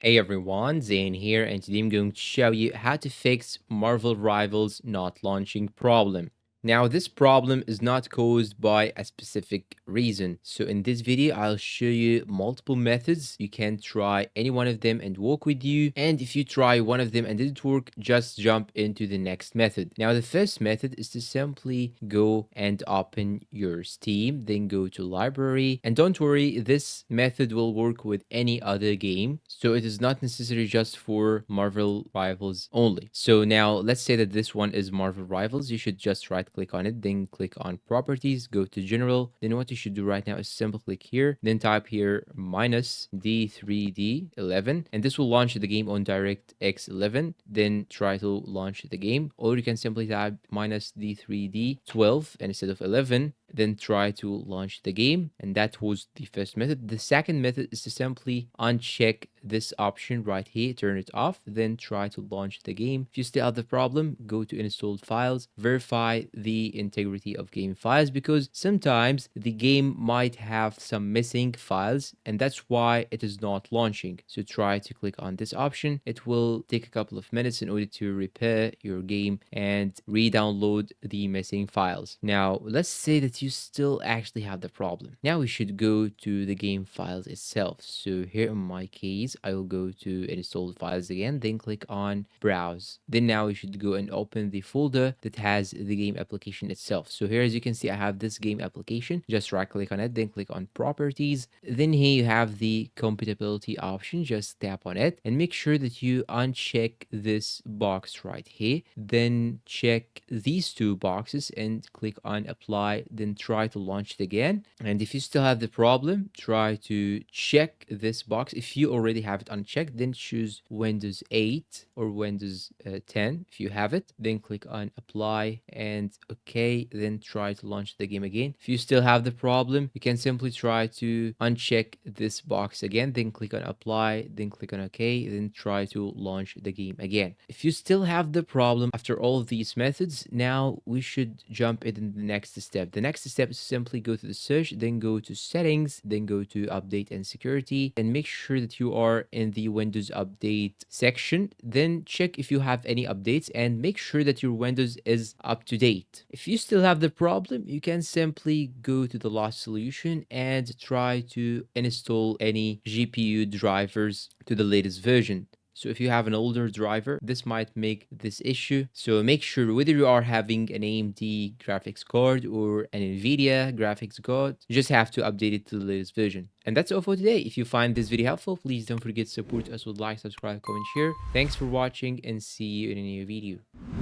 Hey everyone, Zane here, and today I'm going to show you how to fix Marvel Rivals not launching problem. Now, this problem is not caused by a specific reason. So in this video, I'll show you multiple methods. You can try any one of them and work with you. And if you try one of them and didn't work, just jump into the next method. Now, the first method is to simply go and open your Steam, then go to library. And don't worry, this method will work with any other game. So it is not necessary just for Marvel Rivals only. So now let's say that this one is Marvel Rivals. You should just right click on it, then click on properties, go to general. Then what you should do right now is simple click here, then type here minus D3D11, and this will launch the game on DirectX 11. Then try to launch the game, or you can simply type minus D3D12 instead of 11, then try to launch the game. And that was the first method. The second method is to simply uncheck this option right here, turn it off, then try to launch the game. If you still have the problem, go to installed files, verify the integrity of game files, because sometimes the game might have some missing files and that's why it is not launching. So try to click on this option. It will take a couple of minutes in order to repair your game and re-download the missing files. Now let's say that you still actually have the problem. Now we should go to the game files itself. So here in my case, I will go to installed files again, then click on browse. Then now we should go and open the folder that has the game application itself. So here, as you can see, I have this game application. Just right click on it, then click on properties. Then here you have the compatibility option. Just tap on it and make sure that you uncheck this box right here. Then check these two boxes and click on apply, then try to launch it again. And if you still have the problem, try to check this box. If you already have it unchecked, then choose Windows 8 or Windows 10 if you have it. Then click on apply and okay, then try to launch the game again. If you still have the problem, you can simply try to uncheck this box again, then click on apply, then click on okay, then try to launch the game again. If you still have the problem after all of these methods, now we should jump into the next step. The next step is simply go to the search, then go to settings, then go to update and security, and make sure that you are in the Windows update section. Then check if you have any updates and make sure that your Windows is up to date. If you still have the problem, you can simply go to the last solution and try to install any GPU drivers to the latest version. So if you have an older driver, this might make this issue. So make sure whether you are having an AMD graphics card or an NVIDIA graphics card, you just have to update it to the latest version. And that's all for today. If you find this video helpful, please don't forget to support us with like, subscribe, comment, share. Thanks for watching and see you in a new video.